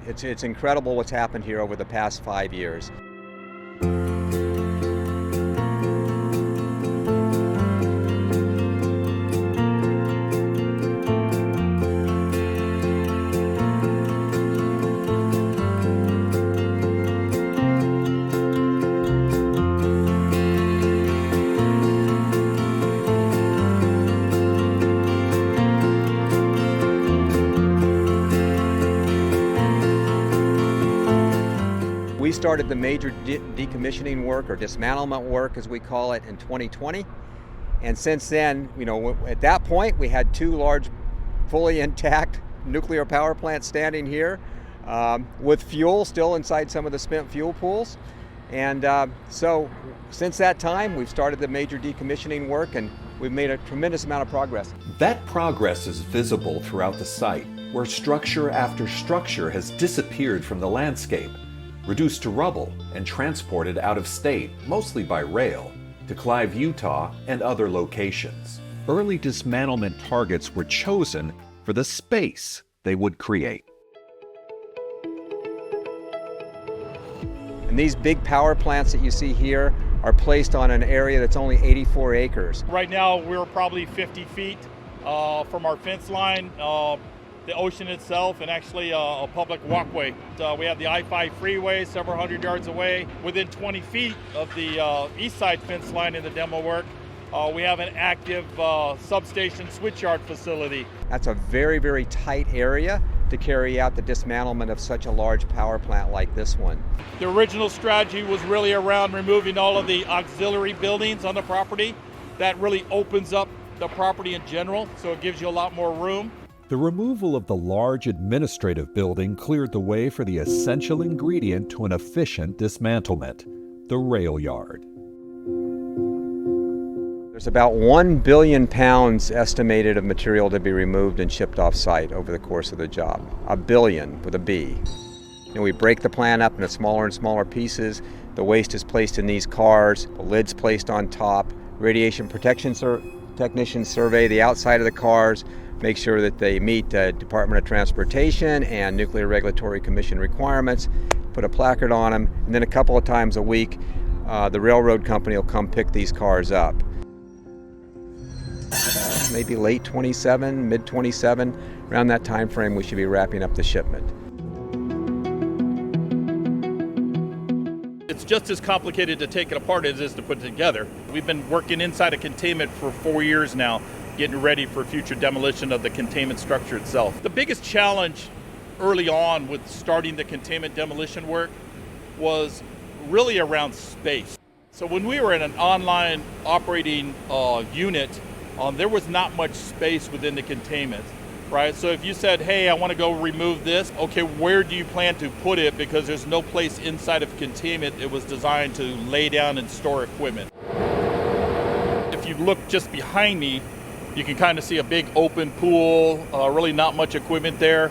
It's incredible what's happened here over the past 5 years. We started the major decommissioning work, or dismantlement work as we call it, in 2020. And since then, at that point we had 2 large, fully intact nuclear power plants standing here with fuel still inside some of the spent fuel pools. And so since that time, we've started the major decommissioning work, and we've made a tremendous amount of progress. That progress is visible throughout the site, where structure after structure has disappeared from the landscape, reduced to rubble and transported out of state, mostly by rail, to Clive, Utah and other locations. Early dismantlement targets were chosen for the space they would create. And these big power plants that you see here are placed on an area that's only 84 acres. Right now we're probably 50 feet from our fence line, the ocean itself, and actually a public walkway. We have the I-5 freeway several hundred yards away. Within 20 feet of the east side fence line in the demo work, we have an active substation switchyard facility. That's a very, very tight area to carry out the dismantlement of such a large power plant like this one. The original strategy was really around removing all of the auxiliary buildings on the property. That really opens up the property in general, so it gives you a lot more room. The removal of the large administrative building cleared the way for the essential ingredient to an efficient dismantlement, the rail yard. There's about 1 billion pounds estimated of material to be removed and shipped off-site over the course of the job. 1 billion with a B. And we break the plant up into smaller and smaller pieces. The waste is placed in these cars, the lid's placed on top. Radiation protection technicians survey the outside of the cars, make sure that they meet Department of Transportation and Nuclear Regulatory Commission requirements, put a placard on them, and then a couple of times a week the railroad company will come pick these cars up. Maybe late 27, mid 27, around that time frame we should be wrapping up the shipment. It's just as complicated to take it apart as it is to put it together. We've been working inside a containment for 4 years now, getting ready for future demolition of the containment structure itself. The biggest challenge early on with starting the containment demolition work was really around space. So when we were in an online operating unit, there was not much space within the containment, right? So if you said, hey, I want to go remove this, okay, where do you plan to put it? Because there's no place inside of containment. It was designed to lay down and store equipment. If you look just behind me, you can kind of see a big open pool, really not much equipment there.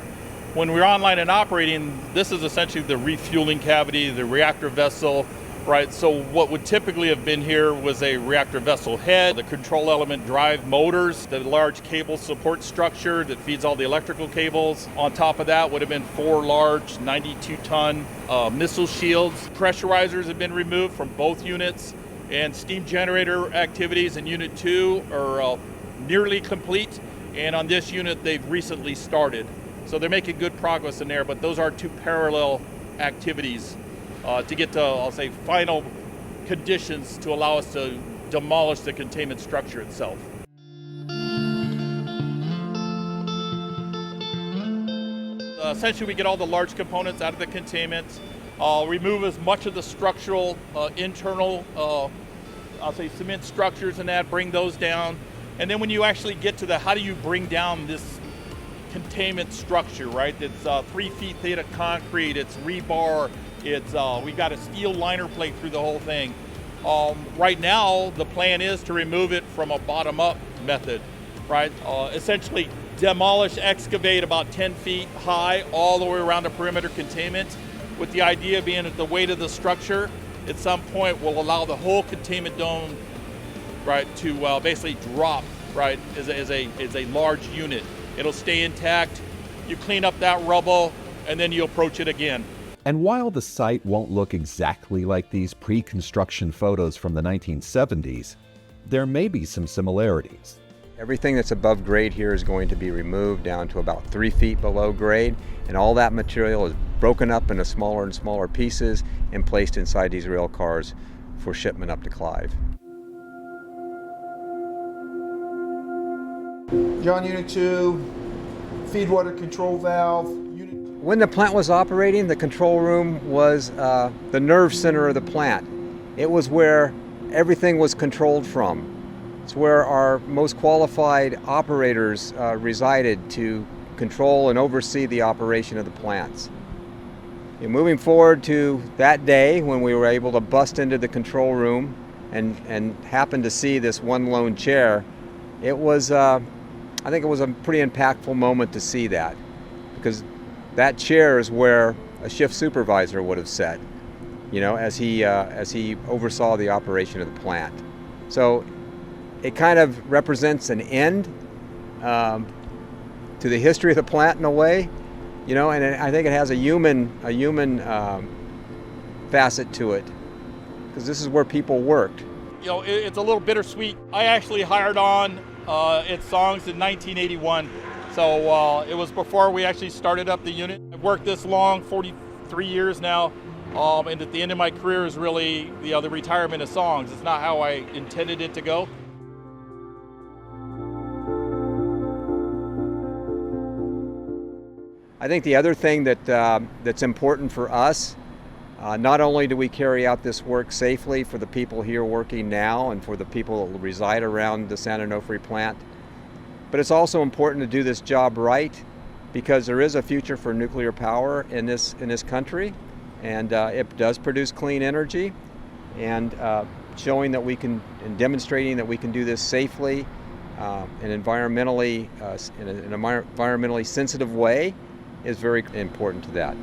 When we're online and operating, this is essentially the refueling cavity, the reactor vessel, right? So what would typically have been here was a reactor vessel head, the control element drive motors, the large cable support structure that feeds all the electrical cables. On top of that would have been 4 large 92-ton missile shields. Pressurizers have been removed from both units, and steam generator activities in Unit 2 are nearly complete, and on this unit they've recently started. So they're making good progress in there, but those are 2 parallel activities to get to, I'll say, final conditions to allow us to demolish the containment structure itself. Essentially we get all the large components out of the containment, remove as much of the structural internal, I'll say, cement structures and that, bring those down. And then when you actually get to the how do you bring down this containment structure, right? It's 3 feet thick of concrete, it's rebar, it's we got a steel liner plate through the whole thing. Right now, the plan is to remove it from a bottom-up method, right? Essentially demolish, excavate about 10 feet high all the way around the perimeter containment, with the idea being that the weight of the structure at some point will allow the whole containment dome, right, to basically drop, right, as a large unit. It'll stay intact. You clean up that rubble, and then you approach it again. And while the site won't look exactly like these pre-construction photos from the 1970s, there may be some similarities. Everything that's above grade here is going to be removed down to about 3 feet below grade, and all that material is broken up into smaller and smaller pieces and placed inside these rail cars for shipment up to Clive. John, Unit 2, feed water control valve. When the plant was operating, the control room was the nerve center of the plant. It was where everything was controlled from. It's where our most qualified operators resided to control and oversee the operation of the plants. And moving forward to that day when we were able to bust into the control room and happen to see this one lone chair, it was, I think it was a pretty impactful moment to see that, because that chair is where a shift supervisor would have sat, you know, as he oversaw the operation of the plant. So it kind of represents an end to the history of the plant in a way, you know, and I think it has a human facet to it, because this is where people worked. You know, it's a little bittersweet. I actually hired on its songs in 1981. So it was before we actually started up the unit. I've worked this long, 43 years now, and at the end of my career is really the retirement of songs. It's not how I intended it to go. I think the other thing that's important for us, not only do we carry out this work safely for the people here working now and for the people that reside around the San Onofre plant, but it's also important to do this job right, because there is a future for nuclear power in this country, and it does produce clean energy, and showing that we can, and demonstrating that we can do this safely and environmentally in an environmentally sensitive way is very important to that.